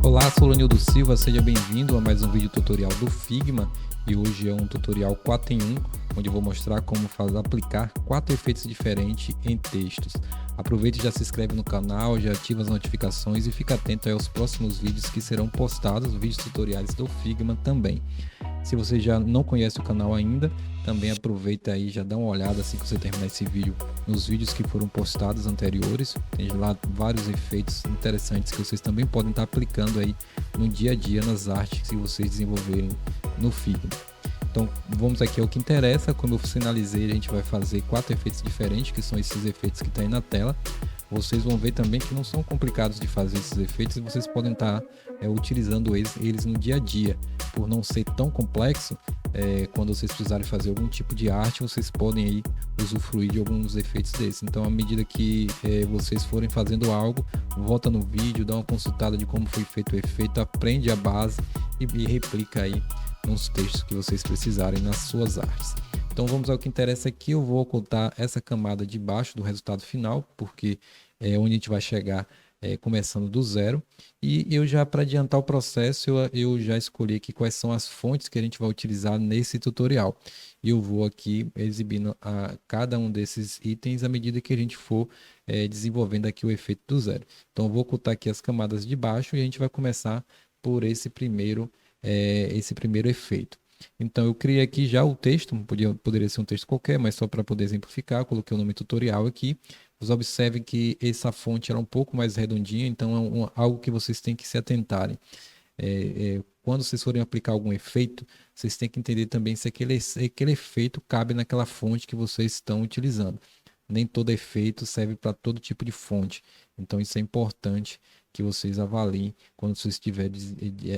Olá, sou Lanildo Silva, seja bem-vindo a mais um vídeo tutorial do Figma e hoje é um tutorial 4 em 1, onde eu vou mostrar como aplicar 4 efeitos diferentes em textos. Aproveite e já se inscreve no canal, já ativa as notificações e fica atento aí aos próximos vídeos que serão postados, vídeos tutoriais do Figma também. Se você já não conhece o canal ainda, também aproveita aí, já dá uma olhada assim que você terminar esse vídeo nos vídeos que foram postados anteriores. Tem lá vários efeitos interessantes que vocês também podem estar aplicando aí no dia a dia nas artes que vocês desenvolverem no Figma. Então vamos aqui ao que interessa. Como eu sinalizei, a gente vai fazer 4 efeitos diferentes, que são esses efeitos que estão aí na tela. Vocês vão ver também que não são complicados de fazer esses efeitos e vocês podem estar utilizando eles no dia a dia. Por não ser tão complexo, quando vocês precisarem fazer algum tipo de arte, vocês podem aí usufruir de alguns efeitos desses. Então, à medida que vocês forem fazendo algo, volta no vídeo, dá uma consultada de como foi feito o efeito, aprende a base e replica aí nos textos que vocês precisarem nas suas artes. Então vamos ao que interessa aqui. Eu vou ocultar essa camada de baixo do resultado final, porque é onde a gente vai chegar começando do zero. E eu já, para adiantar o processo, eu já escolhi aqui quais são as fontes que a gente vai utilizar nesse tutorial. E eu vou aqui exibindo cada um desses itens à medida que a gente for desenvolvendo aqui o efeito do zero. Então eu vou ocultar aqui as camadas de baixo e a gente vai começar por esse primeiro efeito. Então eu criei aqui já o texto, poderia ser um texto qualquer, mas só para poder exemplificar, coloquei o nome tutorial aqui. Vocês observem que essa fonte era um pouco mais redondinha, então é algo que vocês têm que se atentarem. Quando vocês forem aplicar algum efeito, vocês têm que entender também se aquele efeito cabe naquela fonte que vocês estão utilizando. Nem todo efeito serve para todo tipo de fonte, então isso é importante que vocês avaliem quando vocês estiverem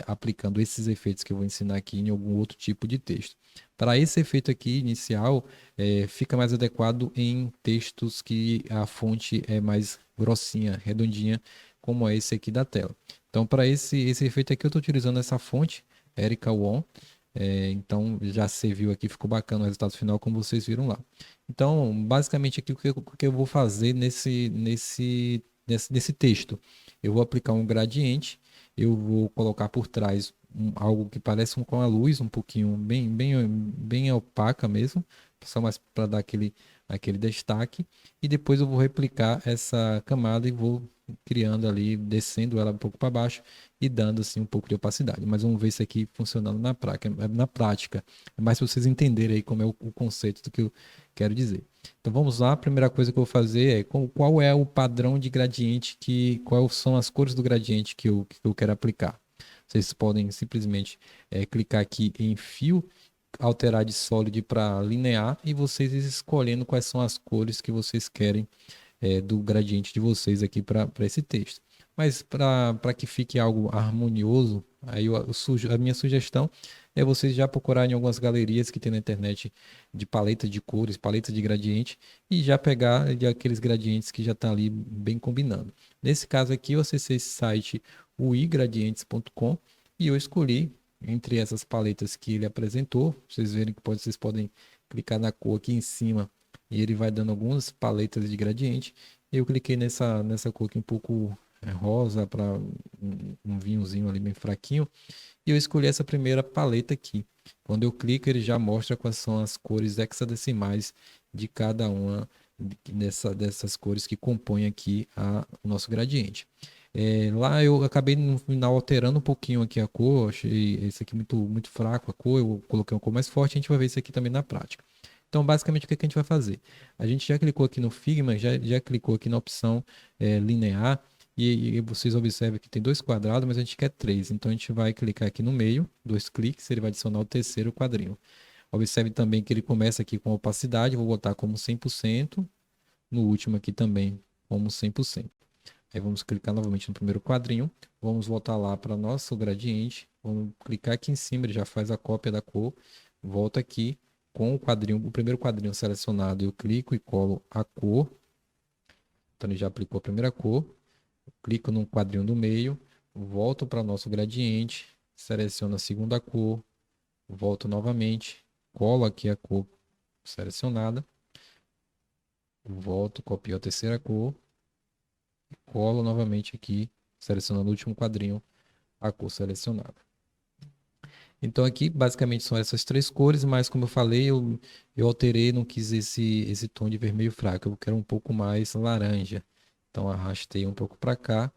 aplicando esses efeitos que eu vou ensinar aqui em algum outro tipo de texto. Para esse efeito aqui inicial, fica mais adequado em textos que a fonte é mais grossinha, redondinha, como é esse aqui da tela. Então, para esse efeito aqui, eu estou utilizando essa fonte, Erica Won. Então, já você viu aqui, ficou bacana o resultado final, como vocês viram lá. Então, basicamente aqui, o que eu vou fazer nesse texto? Eu vou aplicar um gradiente, eu vou colocar por trás algo que parece com a luz, um pouquinho bem opaca mesmo, só mais para dar aquele destaque, e depois eu vou replicar essa camada e vou criando ali, descendo ela um pouco para baixo e dando assim um pouco de opacidade. Mas vamos ver isso aqui funcionando na prática. É mais para vocês entenderem aí como é o conceito do que eu quero dizer. Então vamos lá, a primeira coisa que eu vou fazer é qual é o padrão de gradiente, quais são as cores do gradiente que eu quero aplicar. Vocês podem simplesmente clicar aqui em fio, alterar de sólido para linear e vocês escolhendo quais são as cores que vocês querem do gradiente de vocês aqui para esse texto. Mas para que fique algo harmonioso, aí a minha sugestão é vocês já procurarem algumas galerias que tem na internet de paleta de cores, paleta de gradiente, e já pegar aqueles gradientes que já estão ali bem combinando. Nesse caso aqui, eu acessei esse site, o igradientes.com, e eu escolhi entre essas paletas que ele apresentou. Vocês verem que vocês podem clicar na cor aqui em cima e ele vai dando algumas paletas de gradiente. Eu cliquei nessa cor aqui um pouco rosa, para um vinhozinho ali bem fraquinho, e eu escolhi essa primeira paleta aqui. Quando eu clico, ele já mostra quais são as cores hexadecimais de cada uma dessas cores que compõem aqui o nosso gradiente. Lá eu acabei no final alterando um pouquinho aqui a cor, achei esse aqui muito fraco a cor, eu coloquei uma cor mais forte, a gente vai ver isso aqui também na prática. Então, basicamente, o que a gente vai fazer? A gente já clicou aqui no Figma, já clicou aqui na opção linear, e vocês observam que tem 2 quadrados, mas a gente quer 3. Então, a gente vai clicar aqui no meio, 2 cliques, ele vai adicionar o terceiro quadrinho. Observe também que ele começa aqui com opacidade, vou botar como 100%, no último aqui também como 100%. Aí vamos clicar novamente no primeiro quadrinho, vamos voltar lá para nosso gradiente, vamos clicar aqui em cima, ele já faz a cópia da cor, volta aqui com o primeiro quadrinho selecionado, eu clico e colo a cor, então ele já aplicou a primeira cor, clico no quadrinho do meio, volto para nosso gradiente, seleciono a segunda cor, volto novamente, colo aqui a cor selecionada, Volto, copio a terceira cor, colo novamente aqui, selecionando o último quadrinho, a cor selecionada. Então aqui basicamente são essas três cores, mas como eu falei, eu alterei, não quis esse tom de vermelho fraco, eu quero um pouco mais laranja. Então arrastei um pouco para cá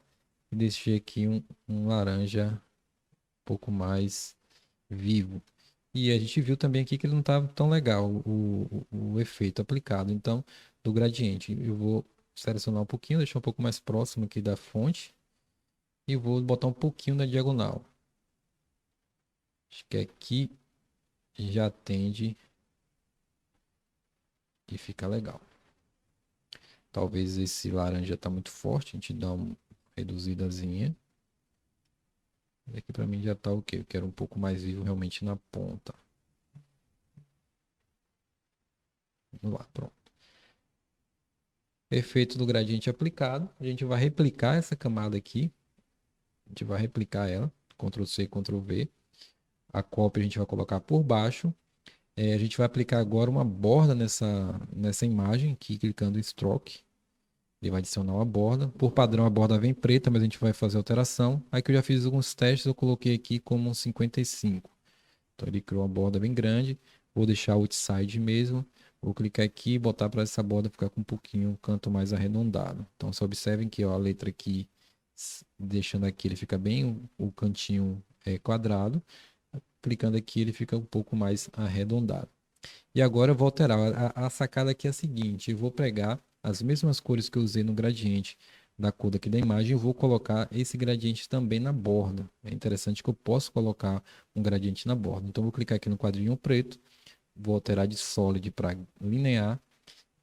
e deixei aqui um laranja um pouco mais vivo. E a gente viu também aqui que ele não estava tão legal, o efeito aplicado. Então, do gradiente, eu vou selecionar um pouquinho, deixar um pouco mais próximo aqui da fonte e vou botar um pouquinho na diagonal. Acho que aqui já tende e fica legal. Talvez esse laranja tá muito forte, a gente dá uma reduzidazinha. Aqui para mim já tá ok, eu quero um pouco mais vivo realmente na ponta. Vamos lá, pronto. Efeito do gradiente aplicado, a gente vai replicar essa camada aqui. A gente vai replicar ela, Ctrl C, Ctrl V. A cópia a gente vai colocar por baixo. A gente vai aplicar agora uma borda nessa imagem aqui, clicando em Stroke. Ele vai adicionar uma borda. Por padrão, a borda vem preta, mas a gente vai fazer alteração. Aí que eu já fiz alguns testes, eu coloquei aqui como um 55. Então ele criou uma borda bem grande. Vou deixar o outside mesmo. Vou clicar aqui e botar para essa borda ficar com um pouquinho, um canto mais arredondado. Então, só observem que ó, a letra aqui, deixando aqui, ele fica bem o cantinho quadrado. Clicando aqui, ele fica um pouco mais arredondado. E agora eu vou alterar. A sacada aqui é a seguinte: eu vou pegar as mesmas cores que eu usei no gradiente da cor daqui da imagem, eu vou colocar esse gradiente também na borda. É interessante que eu posso colocar um gradiente na borda. Então, eu vou clicar aqui no quadrinho preto, vou alterar de Solid para linear,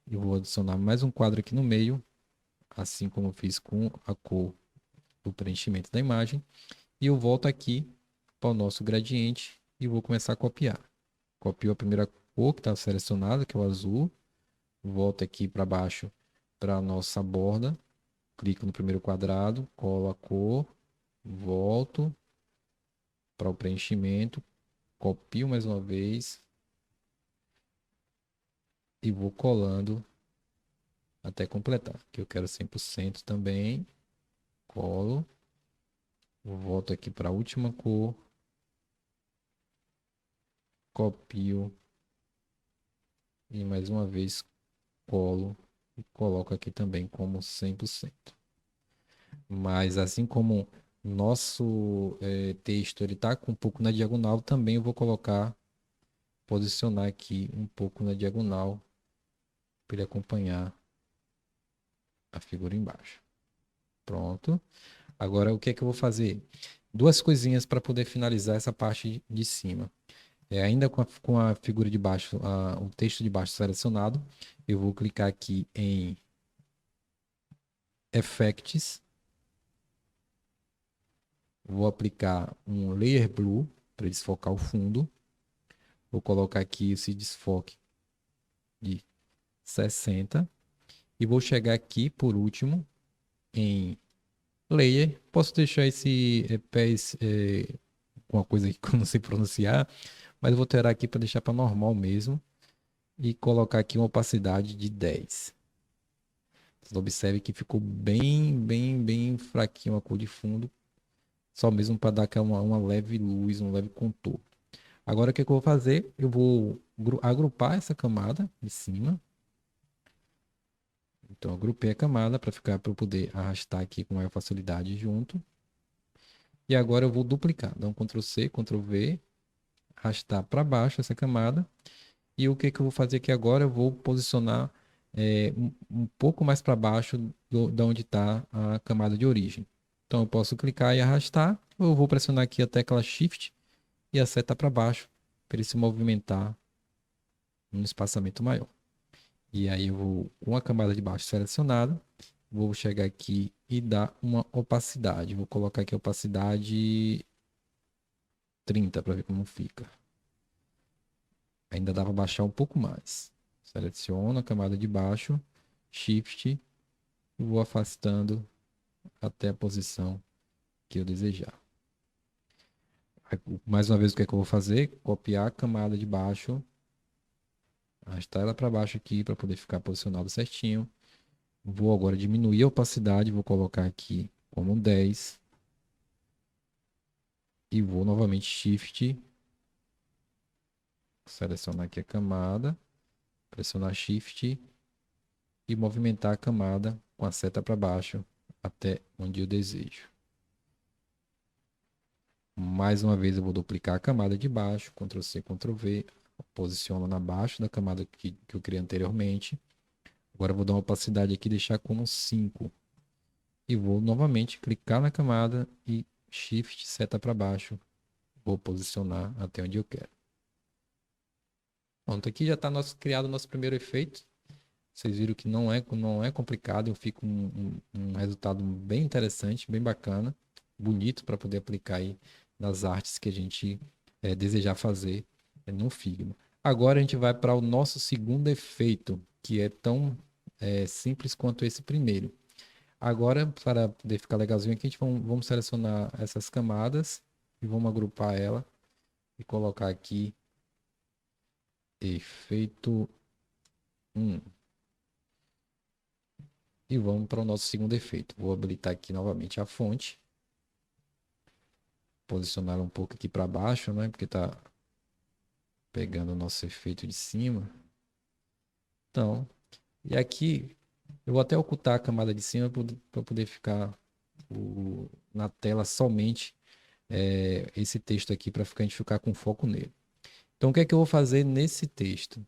e vou adicionar mais um quadro aqui no meio, assim como eu fiz com a cor do preenchimento da imagem. E eu volto aqui para o nosso gradiente e vou começar a copiar. Copio a primeira cor que está selecionada, que é o azul. Volto aqui para baixo para a nossa borda. Clico no primeiro quadrado, colo a cor, volto para o preenchimento, copio mais uma vez e vou colando até completar. Que eu quero 100% também. Colo. Volto aqui para a última cor. Copio e mais uma vez colo e coloco aqui também como 100%. Mas assim como nosso texto ele tá com um pouco na diagonal, também eu vou colocar, posicionar aqui um pouco na diagonal para ele acompanhar a figura embaixo. Pronto. Agora o que é que eu vou fazer? Duas coisinhas para poder finalizar essa parte de cima. Ainda com a figura de baixo, o texto de baixo selecionado, eu vou clicar aqui em Effects. Vou aplicar um Layer Blue para desfocar o fundo. Vou colocar aqui esse desfoque de 60. E vou chegar aqui, por último, em Layer. Posso deixar esse pés com uma coisa que eu não sei pronunciar, mas eu vou alterar aqui para deixar para normal mesmo. E colocar aqui uma opacidade de 10. Vocês observem que ficou bem fraquinho a cor de fundo. Só mesmo para dar aquela uma leve luz, um leve contorno. Agora o que eu vou fazer? Eu vou agrupar essa camada de cima. Então, eu agrupei a camada para eu poder arrastar aqui com maior facilidade junto. E agora eu vou duplicar. Dar um Ctrl C, Ctrl V, arrastar para baixo essa camada. E o que eu vou fazer aqui agora? Eu vou posicionar um pouco mais para baixo da onde está a camada de origem. Então, eu posso clicar e arrastar. Ou eu vou pressionar aqui a tecla Shift e a seta para baixo para ele se movimentar num espaçamento maior. E aí eu vou, com a camada de baixo selecionada, vou chegar aqui e dar uma opacidade. Vou colocar aqui a opacidade 30 para ver como fica. Ainda dá para baixar um pouco mais. Seleciono a camada de baixo, Shift, e vou afastando até a posição que eu desejar. Mais uma vez, o que é que eu vou fazer? Copiar a camada de baixo, arrastar ela para baixo aqui para poder ficar posicionado certinho. Vou agora diminuir a opacidade, vou colocar aqui como 10 e vou novamente Shift, selecionar aqui a camada, pressionar Shift e movimentar a camada com a seta para baixo até onde eu desejo. Mais uma vez eu vou duplicar a camada de baixo, Ctrl C, Ctrl V, posiciono na baixa da camada que eu criei anteriormente. Agora eu vou dar uma opacidade aqui, deixar como 5. E vou novamente clicar na camada e Shift, seta para baixo. Vou posicionar até onde eu quero. Pronto, aqui já está criado o nosso primeiro efeito. Vocês viram que não é complicado, eu fico um resultado bem interessante, bem bacana, bonito para poder aplicar aí nas artes que a gente desejar fazer no Figma. Agora a gente vai para o nosso segundo efeito, que é tão simples quanto esse primeiro. Agora, para poder ficar legalzinho aqui, a gente vamos selecionar essas camadas e vamos agrupar ela e colocar aqui efeito 1. E vamos para o nosso segundo efeito. Vou habilitar aqui novamente a fonte. Posicionar um pouco aqui para baixo, né? Porque está pegando o nosso efeito de cima. Então, e aqui eu vou até ocultar a camada de cima para poder ficar na tela somente esse texto aqui para a gente ficar com foco nele. Então, o que é que eu vou fazer nesse texto?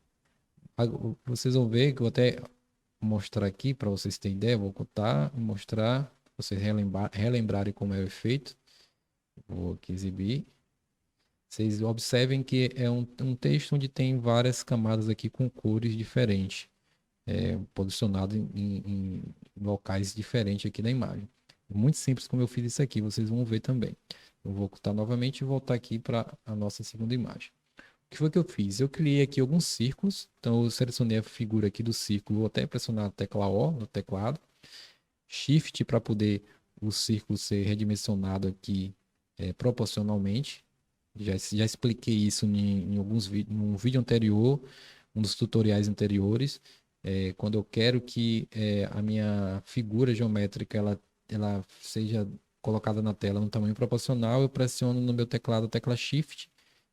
Vocês vão ver que eu vou até mostrar aqui para vocês terem ideia. Vou ocultar e mostrar, para vocês relembrarem como é o efeito. Vou aqui exibir. Vocês observem que é um texto onde tem várias camadas aqui com cores diferentes, posicionado em locais diferentes aqui na imagem. Muito simples como eu fiz isso aqui, vocês vão ver também. Eu vou ocultar novamente e voltar aqui para a nossa segunda imagem. O que foi que eu fiz? Eu criei aqui alguns círculos, então eu selecionei a figura aqui do círculo, vou até pressionar a tecla O no teclado, Shift para poder o círculo ser redimensionado aqui proporcionalmente. Já expliquei isso em alguns vídeos, num vídeo anterior, um dos tutoriais anteriores. Quando eu quero que a minha figura geométrica ela seja colocada na tela no tamanho proporcional, eu pressiono no meu teclado a tecla Shift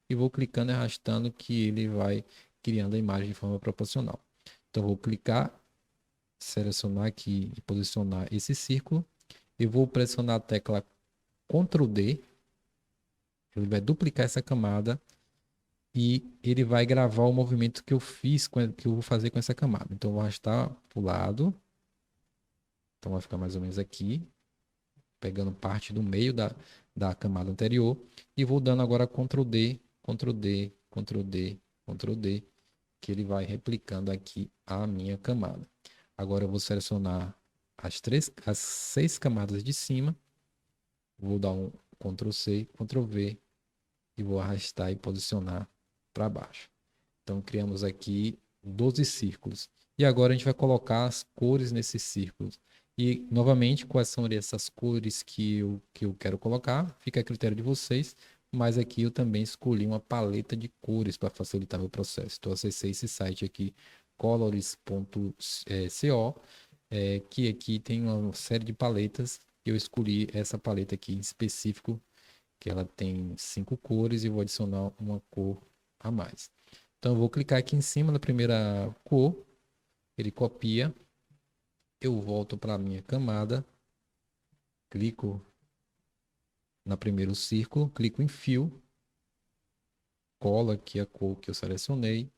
e vou clicando e arrastando que ele vai criando a imagem de forma proporcional. Então, vou clicar, selecionar aqui e posicionar esse círculo. E vou pressionar a tecla Ctrl D. Ele vai duplicar essa camada e ele vai gravar o movimento que eu fiz, que eu vou fazer com essa camada. Então, eu vou arrastar para o lado. Então, vai ficar mais ou menos aqui, pegando parte do meio da camada anterior. E vou dando agora Ctrl D, Ctrl D, Ctrl D, Ctrl D, que ele vai replicando aqui a minha camada. Agora eu vou selecionar as 6 camadas de cima. Vou dar um Ctrl C, Ctrl V e vou arrastar e posicionar para baixo. Então criamos aqui 12 círculos. E agora a gente vai colocar as cores nesses círculos. E novamente, quais são essas cores que eu quero colocar? Fica a critério de vocês. Mas aqui eu também escolhi uma paleta de cores para facilitar meu processo. Então, acessei esse site aqui, colors.co, que aqui tem uma série de paletas. Eu escolhi essa paleta aqui em específico, que ela tem 5 cores e vou adicionar uma cor a mais. Então, eu vou clicar aqui em cima da primeira cor, ele copia, eu volto para a minha camada, clico no primeiro círculo, clico em Fill, colo aqui a cor que eu selecionei,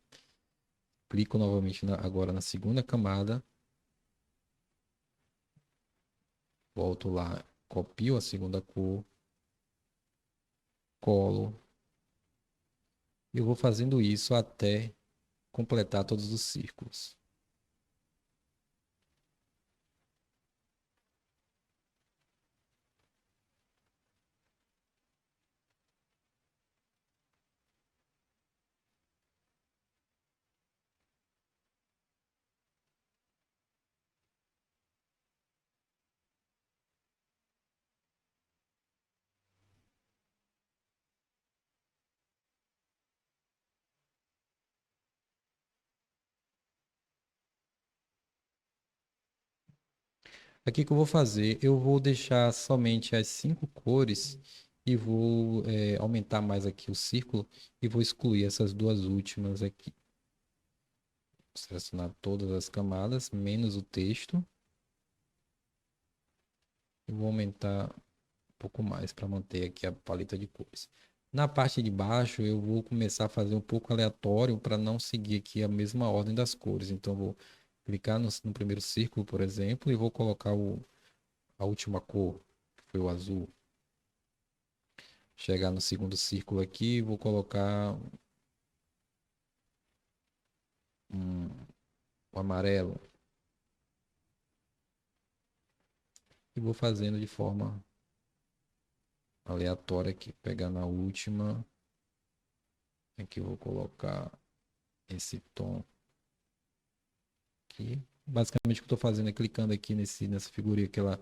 clico novamente agora na segunda camada, volto lá, copio a segunda cor, colo, e eu vou fazendo isso até completar todos os círculos. Aqui que eu vou fazer, eu vou deixar somente as 5 cores e vou aumentar mais aqui o círculo e vou excluir essas duas últimas aqui. Vou selecionar todas as camadas, menos o texto. E vou aumentar um pouco mais para manter aqui a paleta de cores. Na parte de baixo, eu vou começar a fazer um pouco aleatório para não seguir aqui a mesma ordem das cores. Então, eu vou clicar no primeiro círculo, por exemplo, e vou colocar a última cor, que foi o azul. Chegar no segundo círculo aqui, vou colocar o amarelo. E vou fazendo de forma aleatória aqui. Pegar na última. Aqui eu vou colocar esse tom aqui. Basicamente o que eu estou fazendo é clicando aqui nessa figurinha que ela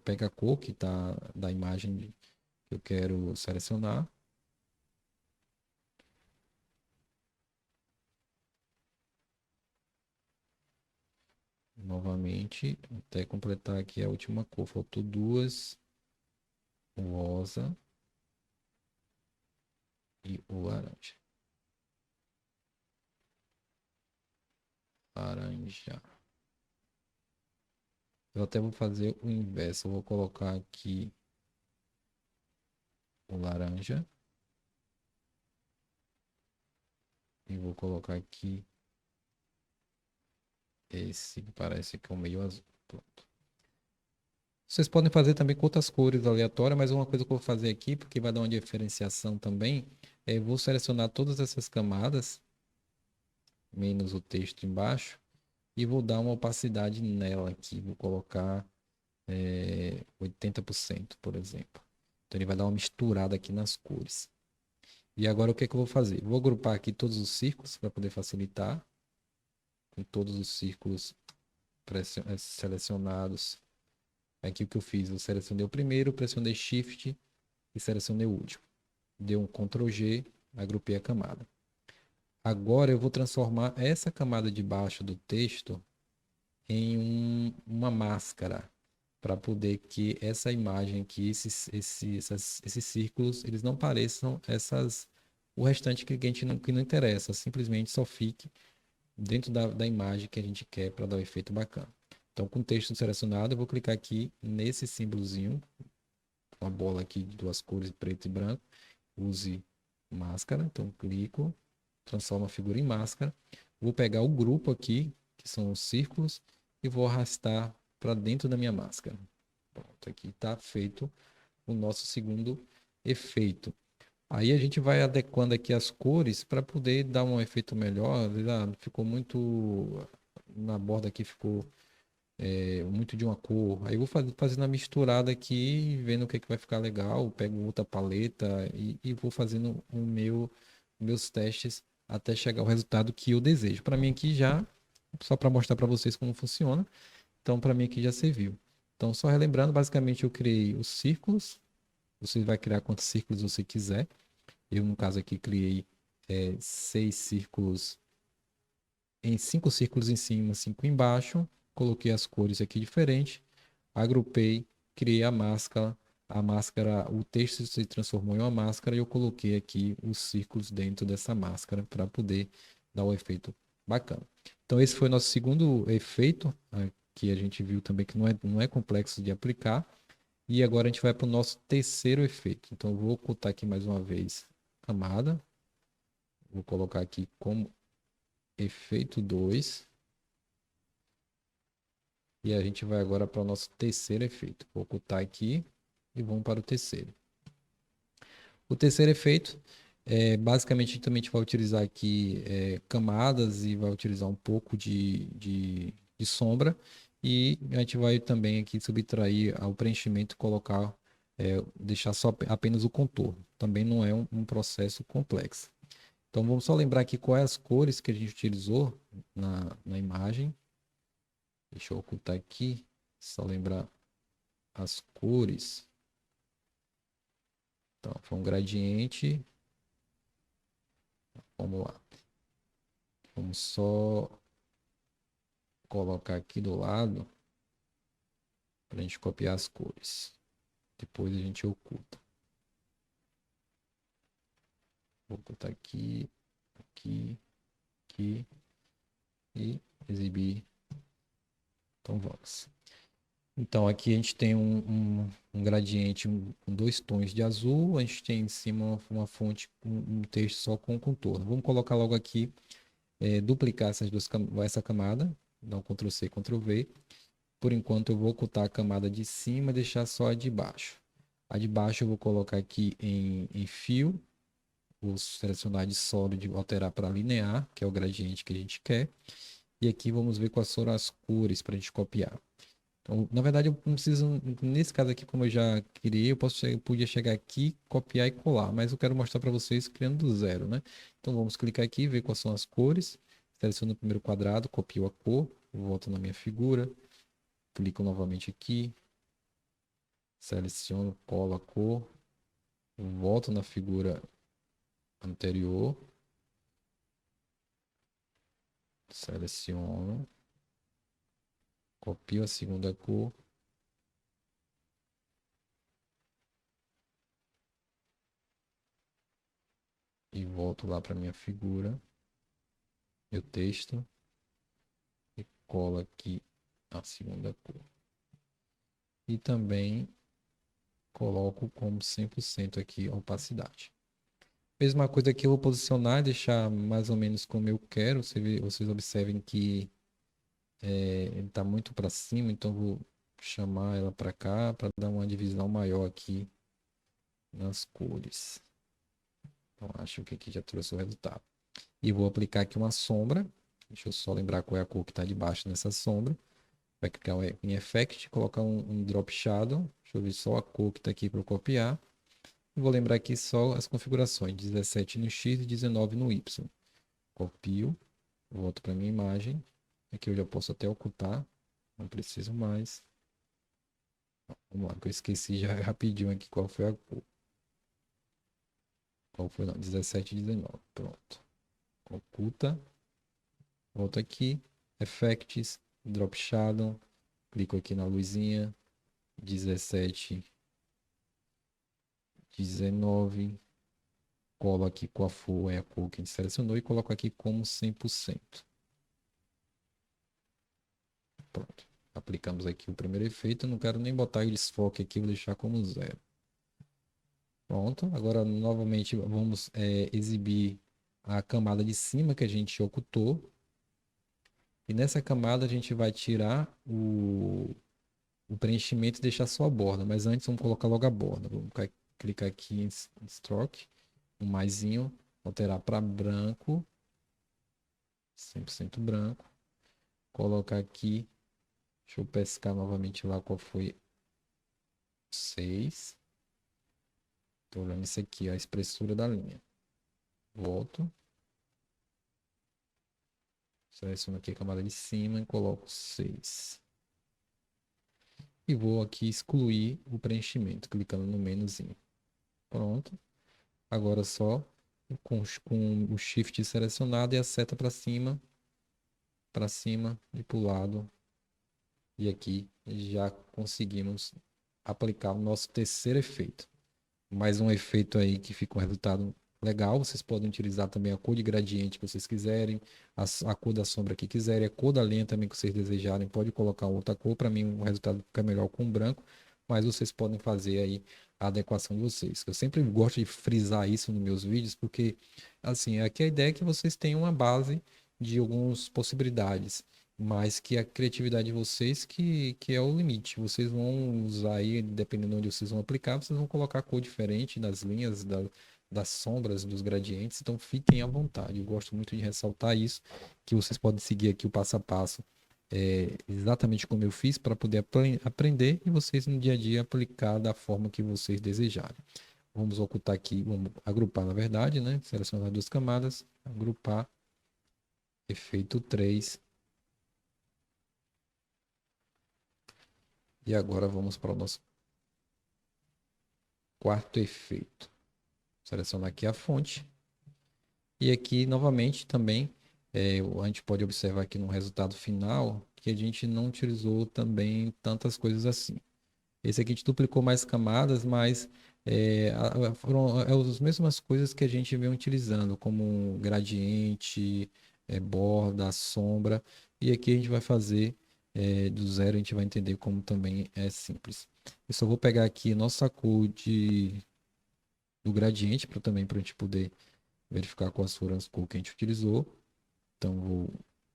pega a cor que está da imagem que eu quero selecionar. Novamente, até completar aqui a última cor. Faltou duas, o rosa e o laranja. Laranja. Eu até vou fazer o inverso. Eu vou colocar aqui o laranja. E vou colocar aqui esse que parece que é o meio azul. Pronto. Vocês podem fazer também com outras cores aleatórias, mas uma coisa que eu vou fazer aqui, porque vai dar uma diferenciação também, é eu vou selecionar todas essas camadas, menos o texto embaixo, e vou dar uma opacidade nela aqui. Vou colocar 80%, por exemplo. Então ele vai dar uma misturada aqui nas cores. E agora o que é que eu vou fazer? Vou agrupar aqui todos os círculos para poder facilitar. Com todos os círculos selecionados. Aqui o que eu fiz? Eu selecionei o primeiro, pressionei Shift e selecionei o último. Deu um Ctrl G, agrupei a camada. Agora eu vou transformar essa camada de baixo do texto em uma máscara para poder que essa imagem aqui, esses círculos, eles não pareçam o restante que a gente que não interessa, simplesmente só fique dentro da imagem que a gente quer para dar um efeito bacana. Então, com o texto selecionado, eu vou clicar aqui nesse símbolozinho, uma bola aqui de duas cores, preto e branco, use máscara, então clico, transformo a figura em máscara, vou pegar o grupo aqui, que são os círculos, e vou arrastar para dentro da minha máscara. Pronto, aqui está feito o nosso segundo efeito. Aí a gente vai adequando aqui as cores para poder dar um efeito melhor. Ficou muito na borda aqui, ficou muito de uma cor. Aí eu vou fazendo a misturada aqui, vendo o que, é que vai ficar legal. Pego outra paleta e vou fazendo meus testes até chegar ao resultado que eu desejo. Para mim aqui já, só para mostrar para vocês como funciona. Então, para mim aqui já serviu. Então, só relembrando, basicamente eu criei os círculos. Você vai criar quantos círculos você quiser. Eu, no caso aqui, criei 6 círculos, em 5 círculos em cima, 5 embaixo. Coloquei as cores aqui diferentes. Agrupei, criei a máscara. A máscara, o texto se transformou em uma máscara e eu coloquei aqui os círculos dentro dessa máscara para poder dar o efeito bacana. Então, esse foi o nosso segundo efeito, que a gente viu também que não é complexo de aplicar. E agora a gente vai para o nosso terceiro efeito. Então, eu vou ocultar aqui mais uma vez a camada. Vou colocar aqui como efeito 2. E a gente vai agora para o nosso terceiro efeito. Vou ocultar aqui e vamos para o terceiro. O terceiro efeito, basicamente, também a gente vai utilizar aqui camadas e vai utilizar um pouco de sombra. E a gente vai também aqui subtrair ao preenchimento, colocar, deixar só apenas o contorno. Também não é um processo complexo. Então vamos só lembrar aqui quais as cores que a gente utilizou na imagem. Deixa eu ocultar aqui, só lembrar as cores. Então, foi um gradiente. Vamos lá. Vamos só colocar aqui do lado para a gente copiar as cores. Depois a gente oculta. Vou ocultar aqui, aqui, aqui e exibir. Então vamos. Então aqui a gente tem um gradiente com dois tons de azul, a gente tem em cima uma fonte, um texto só com contorno. Vamos colocar logo aqui, duplicar essa camada, dar um Ctrl C, Ctrl V. Por enquanto eu vou ocultar a camada de cima e deixar só a de baixo. A de baixo eu vou colocar aqui em fio, vou selecionar de sólido e alterar para linear, que é o gradiente que a gente quer. E aqui vamos ver quais foram as cores para a gente copiar. Então, na verdade, eu não preciso, nesse caso aqui, como eu já criei, podia chegar aqui, copiar e colar, mas eu quero mostrar para vocês criando do zero, né? Então vamos clicar aqui, ver quais são as cores, seleciono o primeiro quadrado, copio a cor, volto na minha figura, clico novamente aqui, seleciono, colo a cor, volto na figura anterior, seleciono, copio a segunda cor, e volto lá para minha figura, meu texto, e colo aqui a segunda cor. E também coloco como 100% aqui a opacidade. Mesma coisa que eu vou posicionar, deixar mais ou menos como eu quero. Vocês observem que ele está muito para cima, então vou chamar ela para cá para dar uma divisão maior aqui nas cores. Então acho que aqui já trouxe o resultado. E vou aplicar aqui uma sombra. Deixa eu só lembrar qual é a cor que está debaixo nessa sombra. Vai clicar em Effect, colocar um Drop Shadow. Deixa eu ver só a cor que está aqui para eu copiar. Vou lembrar aqui só as configurações, 17 no X e 19 no Y. Copio, volto para minha imagem. Aqui eu já posso até ocultar, não preciso mais. Vamos lá, que eu esqueci já rapidinho aqui qual foi a cor. Qual foi? Não, 17 e 19. Pronto. Oculta. Volto aqui. Effects, Drop Shadow. Clico aqui na luzinha. 17, 19. Colo aqui qual foi a cor que a gente selecionou e coloco aqui como 100%. Pronto. Aplicamos aqui o primeiro efeito. Eu não quero nem botar o desfoque aqui, vou deixar como 0. Pronto. Agora, novamente, vamos exibir a camada de cima que a gente ocultou. E nessa camada a gente vai tirar o preenchimento e deixar só a borda. Mas antes vamos colocar logo a borda. Vamos clicar aqui em Stroke, um maisinho, alterar para branco, 100% branco. Colocar aqui, deixa eu pescar novamente lá qual foi 6. Estou olhando isso aqui, a espessura da linha. Volto. Seleciono aqui a camada de cima e coloco 6. E vou aqui excluir o preenchimento, clicando no menuzinho. Pronto. Agora só com o Shift selecionado e a seta para cima e para o lado. E aqui já conseguimos aplicar o nosso terceiro efeito. Mais um efeito aí que fica um resultado legal. Vocês podem utilizar também a cor de gradiente que vocês quiserem, a cor da sombra que quiserem, a cor da linha também que vocês desejarem. Pode colocar outra cor. Para mim, o resultado fica melhor com branco, mas vocês podem fazer aí a adequação de vocês. Eu sempre gosto de frisar isso nos meus vídeos, porque assim, aqui a ideia é que vocês tenham uma base de algumas possibilidades, mas que a criatividade de vocês que é o limite. Vocês vão usar aí, dependendo de onde vocês vão aplicar, vocês vão colocar cor diferente nas linhas, das sombras, dos gradientes, então fiquem à vontade. Eu gosto muito de ressaltar isso, que vocês podem seguir aqui o passo a passo, exatamente como eu fiz, para poder aprender e vocês no dia a dia aplicar da forma que vocês desejarem. Vamos ocultar aqui, vamos agrupar na verdade, né? Selecionar duas camadas, agrupar, efeito 3. E agora vamos para o nosso quarto efeito. Selecionar aqui a fonte. E aqui, novamente, também A gente pode observar aqui no resultado final que a gente não utilizou também tantas coisas assim. Esse aqui a gente duplicou mais camadas, mas foram as mesmas coisas que a gente vem utilizando, como gradiente, borda, sombra. E aqui a gente vai fazer do zero, a gente vai entender como também é simples. Eu só vou pegar aqui nossa cor do gradiente para a gente poder verificar quais foram as cores que a gente utilizou. Então vou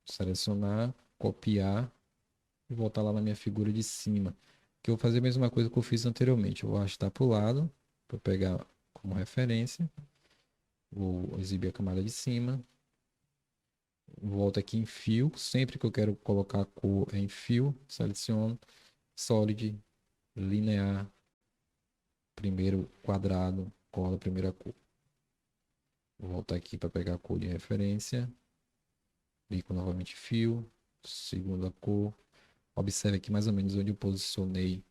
selecionar, copiar e voltar lá na minha figura de cima. Que eu vou fazer a mesma coisa que eu fiz anteriormente. Eu vou arrastar para o lado para pegar como referência. Vou exibir a camada de cima. Volto aqui em fio. Sempre que eu quero colocar a cor em fio, seleciono Solid, linear, primeiro quadrado, cola a primeira cor. Vou voltar aqui para pegar a cor de referência. Clico novamente fio, segunda cor. Observe aqui mais ou menos onde eu posicionei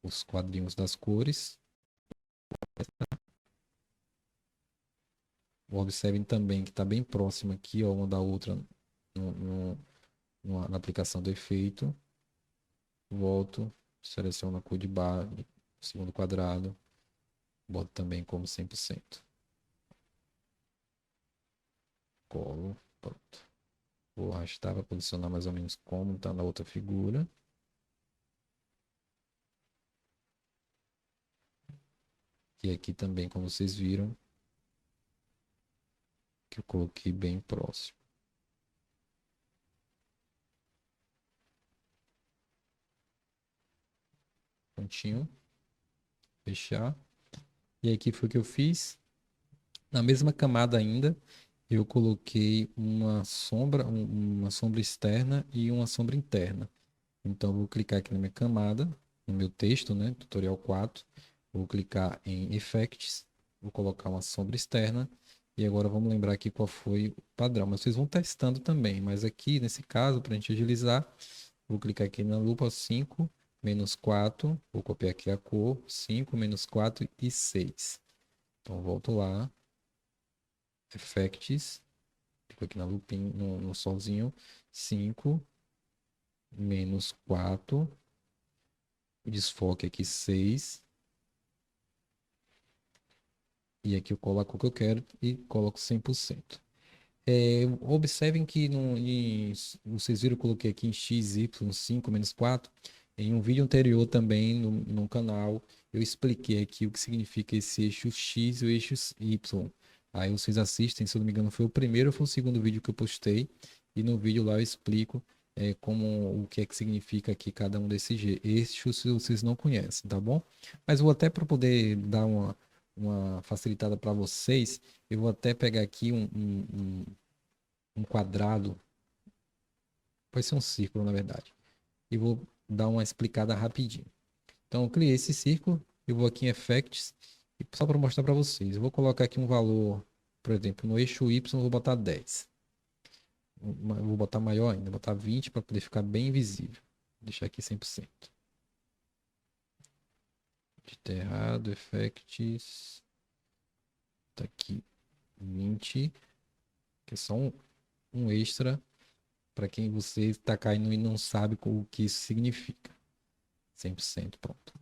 os quadrinhos das cores. Observem também que está bem próximo aqui, ó, uma da outra na aplicação do efeito. Volto, seleciono a cor de barra, segundo quadrado, boto também como 100%. Colo, pronto. Vou arrastar para posicionar mais ou menos como está na outra figura. E aqui também, como vocês viram, que eu coloquei bem próximo. Prontinho. Fechar. E aqui foi o que eu fiz. Na mesma camada ainda, eu coloquei uma sombra externa e uma sombra interna. Então, eu vou clicar aqui na minha camada, no meu texto, né, tutorial 4. Vou clicar em Effects, vou colocar uma sombra externa. E agora vamos lembrar aqui qual foi o padrão. Mas vocês vão testando também. Mas aqui, nesse caso, para a gente agilizar, vou clicar aqui na lupa 5, menos 4. Vou copiar aqui a cor, 5, menos 4 e 6. Então, volto lá. Effects. Clico aqui na lupinha, no solzinho. 5, menos 4. Desfoque aqui 6. E aqui eu coloco o que eu quero e coloco 100%. Observem que vocês viram, eu coloquei aqui em x, y, 5, menos 4. Em um vídeo anterior também no canal, eu expliquei aqui o que significa esse eixo x e o eixo y. Aí vocês assistem, se eu não me engano, foi o primeiro ou foi o segundo vídeo que eu postei. E no vídeo lá eu explico como o que é que significa aqui cada um desses eixos, se vocês não conhecem, tá bom? Mas vou até para poder dar uma facilitada para vocês, eu vou até pegar aqui um quadrado, pode ser um círculo na verdade, e vou dar uma explicada rapidinho. Então eu criei esse círculo, eu vou aqui em Effects, e só para mostrar para vocês, eu vou colocar aqui um valor, por exemplo, no eixo Y eu vou botar 10. Eu vou botar maior ainda, vou botar 20 para poder ficar bem visível. Vou deixar aqui 100%. Digitei errado, Effects, tá aqui 20, que é só um extra para quem você está caindo e não sabe o que isso significa. 100%, pronto.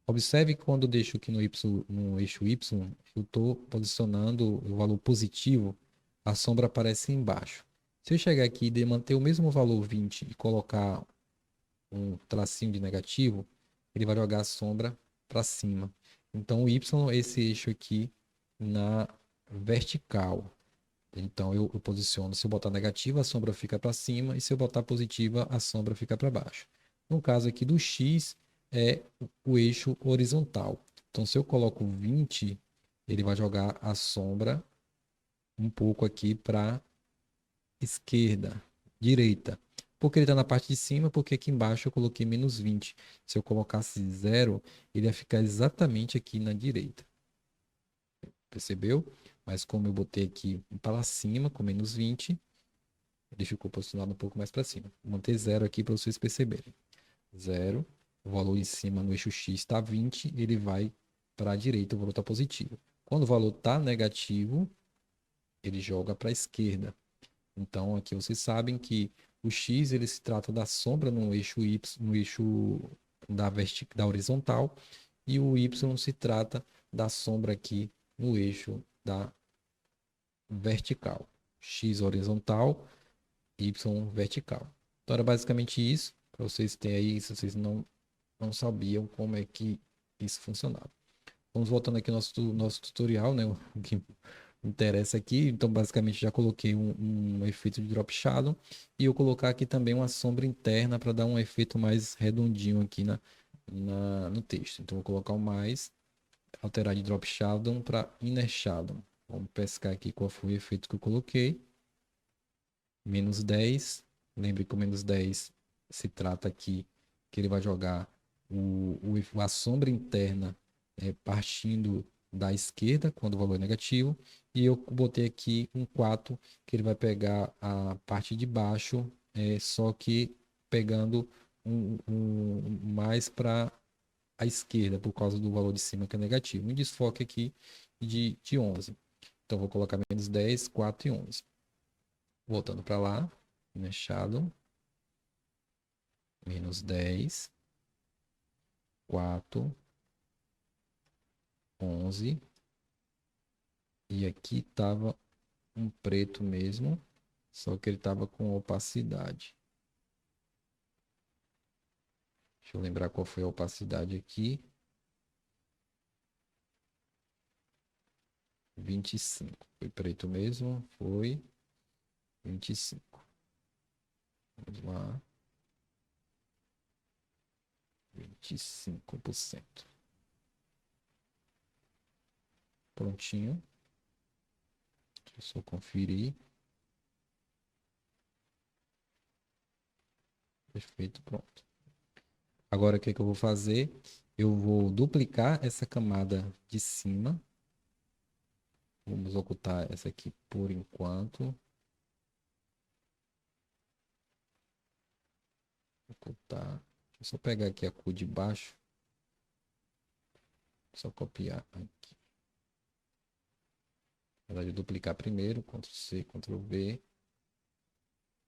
Observe que quando eu deixo aqui no eixo Y, eu estou posicionando o valor positivo, a sombra aparece embaixo. Se eu chegar aqui e manter o mesmo valor 20 e colocar um tracinho de negativo, ele vai jogar a sombra para cima. Então o Y é esse eixo aqui na vertical. Então eu posiciono, se eu botar negativa, a sombra fica para cima, e se eu botar positiva, a sombra fica para baixo. No caso aqui do X, é o eixo horizontal. Então se eu coloco 20, ele vai jogar a sombra um pouco aqui para esquerda, direita. Por que ele está na parte de cima? Porque aqui embaixo eu coloquei menos 20. Se eu colocasse 0, ele ia ficar exatamente aqui na direita. Percebeu? Mas como eu botei aqui para cima, com menos 20, ele ficou posicionado um pouco mais para cima. Vou manter 0 aqui para vocês perceberem. 0, o valor em cima no eixo X está 20, ele vai para a direita, o valor está positivo. Quando o valor está negativo, ele joga para a esquerda. Então, aqui vocês sabem que o X ele se trata da sombra no eixo Y, no eixo da horizontal, e o Y se trata da sombra aqui no eixo da vertical. X horizontal, Y vertical. Então, era basicamente isso, para vocês terem aí, se vocês não sabiam como é que isso funcionava. Vamos voltando aqui ao nosso tutorial, né? O que interessa aqui. Então, basicamente, já coloquei um efeito de drop shadow e eu colocar aqui também uma sombra interna para dar um efeito mais redondinho aqui no texto. Então, vou colocar o mais, alterar de drop shadow para inner shadow. Vamos pescar aqui qual foi o efeito que eu coloquei. -10. Lembre que o -10 se trata aqui que ele vai jogar a sombra interna partindo da esquerda quando o valor é negativo. E eu botei aqui um 4 que ele vai pegar a parte de baixo, só que pegando mais para a esquerda por causa do valor de cima que é negativo. Um desfoque aqui de 11. Então vou colocar -10, 4 e 11. Voltando para lá, shadow, -10, 4, 11. E aqui estava um preto mesmo, só que ele estava com opacidade. Deixa eu lembrar qual foi a opacidade aqui. 25. Foi preto mesmo? Foi 25. Vamos lá. 25%. Prontinho. Deixa eu só conferir. Perfeito, pronto. Agora o que eu vou fazer? Eu vou duplicar essa camada de cima. Vamos ocultar essa aqui por enquanto. Ocultar. Deixa eu só pegar aqui a cor de baixo. Só copiar aqui. Na verdade, duplicar primeiro. Ctrl C, Ctrl V.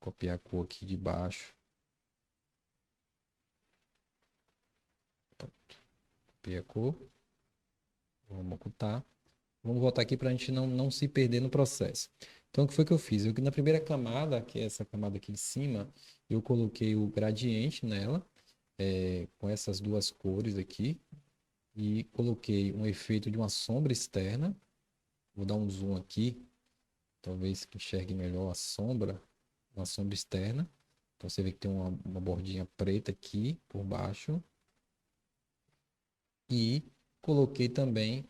Copiar a cor aqui de baixo. Pronto. Copiei a cor. Vamos ocultar. Vamos voltar aqui para a gente não se perder no processo. Então, o que foi que eu fiz? Na primeira camada, que é essa camada aqui de cima, eu coloquei o gradiente nela, com essas duas cores aqui, e coloquei um efeito de uma sombra externa. Vou dar um zoom aqui, talvez que enxergue melhor a sombra, uma sombra externa. Então, você vê que tem uma bordinha preta aqui por baixo. E coloquei também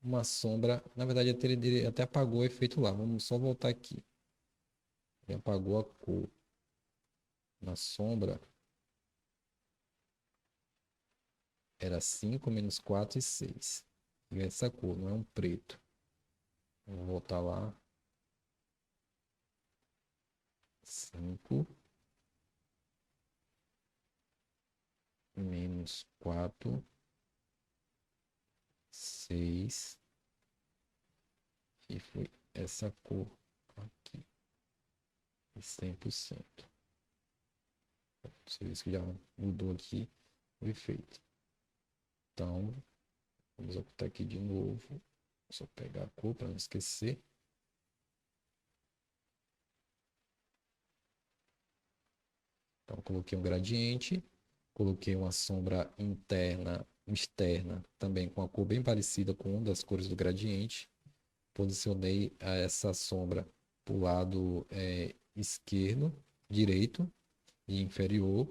uma sombra. Na verdade, ele até apagou o efeito lá. Vamos só voltar aqui. Ele apagou a cor na sombra. Era 5 menos 4 e 6. E essa cor não é um preto. Vou voltar lá. 5 menos 4, 6. E foi essa cor aqui. 100%. Você vê que já mudou aqui o efeito. Então, vamos ocultar aqui de novo. Só pegar a cor para não esquecer. Então, coloquei um gradiente. Coloquei uma sombra interna, externa, também com a cor bem parecida com uma das cores do gradiente. Posicionei essa sombra para o lado esquerdo, direito e inferior.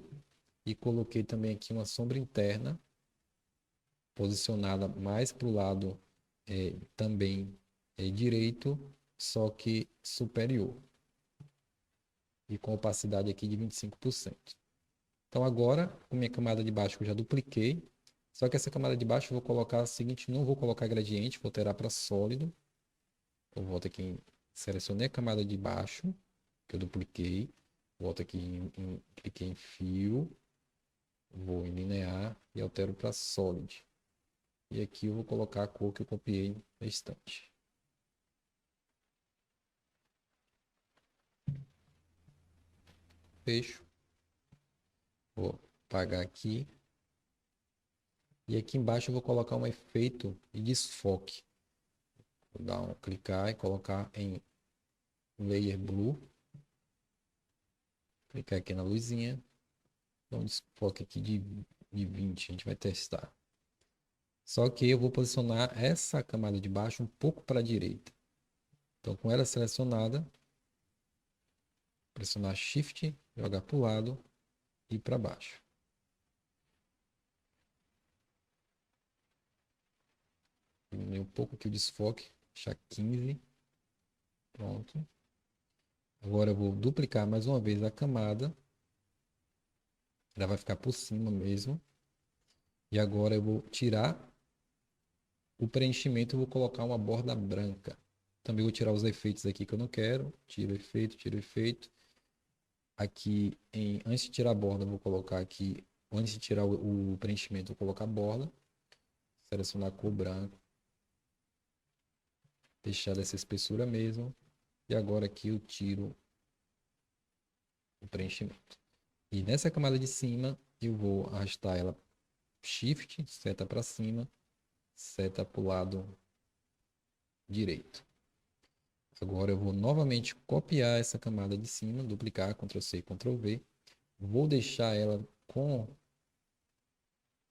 E coloquei também aqui uma sombra interna, posicionada mais para o lado também direito, só que superior. E com opacidade aqui de 25%. Então agora, com minha camada de baixo eu já dupliquei. Só que essa camada de baixo eu vou colocar o seguinte, não vou colocar gradiente, vou alterar para sólido. Eu volto aqui, selecionei a camada de baixo, que eu dupliquei. Volto aqui, cliquei em fio, vou em linear e altero para solid. E aqui eu vou colocar a cor que eu copiei na estante. fecho. Vou apagar aqui. E aqui embaixo eu vou colocar um efeito de desfoque. Vou dar um clicar e colocar em Layer Blue. Clicar aqui na luzinha. Dar um desfoque aqui de 20. A gente vai testar. Só que eu vou posicionar essa camada de baixo um pouco para a direita. Então, com ela selecionada, pressionar Shift, jogar para o lado e para baixo. Diminuir um pouco aqui o desfoque, deixar 15. Pronto. Agora eu vou duplicar mais uma vez a camada. Ela vai ficar por cima mesmo. E agora eu vou tirar o preenchimento e vou colocar uma borda branca. Também vou tirar os efeitos aqui que eu não quero. Tiro o efeito, tiro o efeito. Aqui, antes de tirar a borda, eu vou colocar aqui. Antes de tirar o preenchimento, eu vou colocar a borda. Selecionar a cor branca. Deixar dessa espessura mesmo. E agora aqui eu tiro o preenchimento. E nessa camada de cima, eu vou arrastar ela Shift, seta para cima, seta para o lado direito. Agora eu vou novamente copiar essa camada de cima, duplicar, Ctrl C, Ctrl V. Vou deixar ela com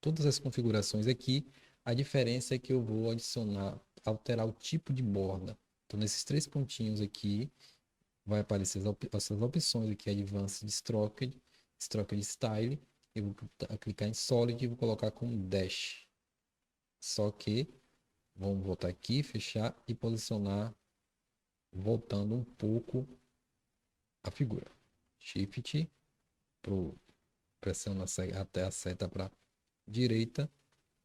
todas as configurações aqui. A diferença é que eu vou adicionar, alterar o tipo de borda. Então, nesses 3 pontinhos aqui, vai aparecer essas opções aqui, Advanced Stroked, Stroked Style. Eu vou clicar em Solid e vou colocar como Dash. Só que, vamos voltar aqui, fechar e posicionar, voltando um pouco a figura. Shift, pressiona até a seta para direita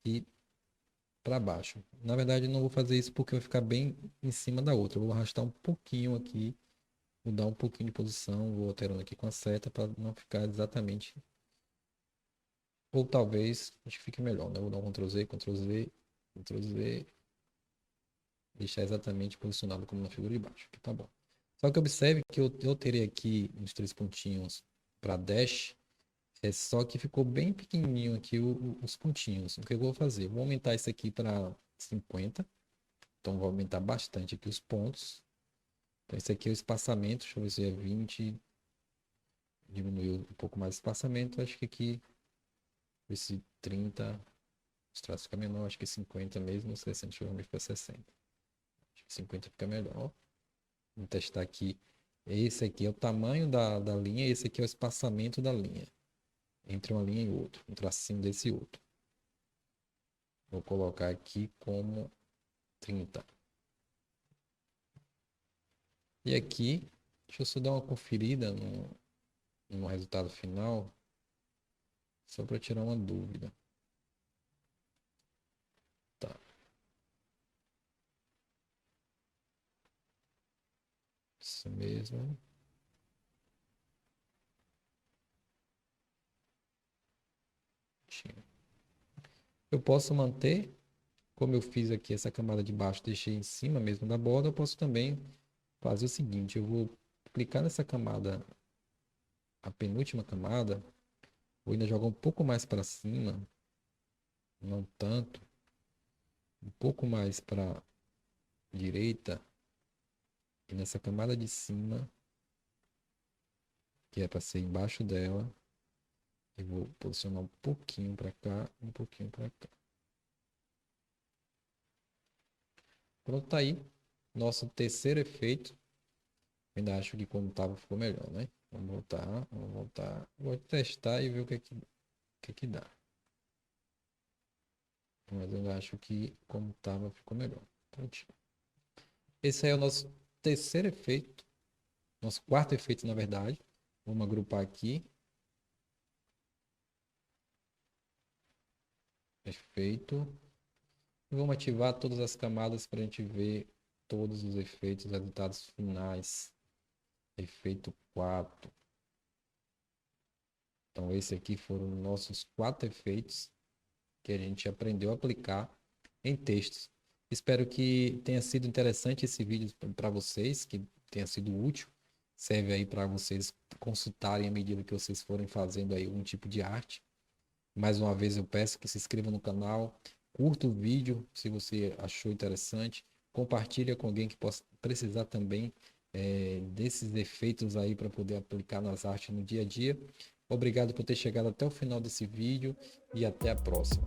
e para baixo. Na verdade, eu não vou fazer isso porque vai ficar bem em cima da outra. Eu vou arrastar um pouquinho aqui, mudar um pouquinho de posição, vou alterando aqui com a seta para não ficar exatamente. Ou talvez a gente fique melhor, né? Vou dar um Ctrl Z, Ctrl Z, Ctrl Z. Deixar exatamente posicionado como na figura de baixo. Aqui tá bom. Só que observe que eu terei aqui uns 3 pontinhos para dash. Só que ficou bem pequenininho aqui os pontinhos. O que eu vou fazer? Vou aumentar isso aqui para 50. Então vou aumentar bastante aqui os pontos. Então esse aqui é o espaçamento. Deixa eu ver se é 20. Diminuiu um pouco mais o espaçamento. Acho que aqui esse 30. Os traços fica menor. Acho que 50 mesmo. 60. Deixa eu ver se fica 60. Acho que 50 fica melhor. Vamos testar aqui. Esse aqui é o tamanho da linha. Esse aqui é o espaçamento da linha. Entre uma linha e outra. Um tracinho desse outro. Vou colocar aqui como 30. E aqui, deixa eu só dar uma conferida no resultado final. Só para tirar uma dúvida. Tá. Isso mesmo. Eu posso manter, como eu fiz aqui essa camada de baixo, deixei em cima mesmo da borda, eu posso também fazer o seguinte, eu vou clicar nessa camada, a penúltima camada, vou ainda jogar um pouco mais para cima, não tanto, um pouco mais para direita, e nessa camada de cima, que é para ser embaixo dela, eu vou posicionar um pouquinho para cá, um pouquinho para cá. Pronto, tá aí. Nosso terceiro efeito. Eu ainda acho que como estava ficou melhor, né? Vamos voltar, vamos voltar. Vou testar e ver o que dá. Mas eu acho que como estava ficou melhor. Prontinho. Esse aí é o nosso terceiro efeito. Nosso quarto efeito, na verdade. Vamos agrupar aqui. Efeito. E vamos ativar todas as camadas para a gente ver todos os efeitos, os resultados finais. Efeito 4. Então, esse aqui foram nossos 4 efeitos que a gente aprendeu a aplicar em textos. Espero que tenha sido interessante esse vídeo para vocês, que tenha sido útil. serve aí para vocês consultarem à medida que vocês forem fazendo aí um tipo de arte. Mais uma vez eu peço que se inscreva no canal, curta o vídeo se você achou interessante, compartilha com alguém que possa precisar também desses efeitos aí para poder aplicar nas artes no dia a dia. Obrigado por ter chegado até o final desse vídeo e até a próxima.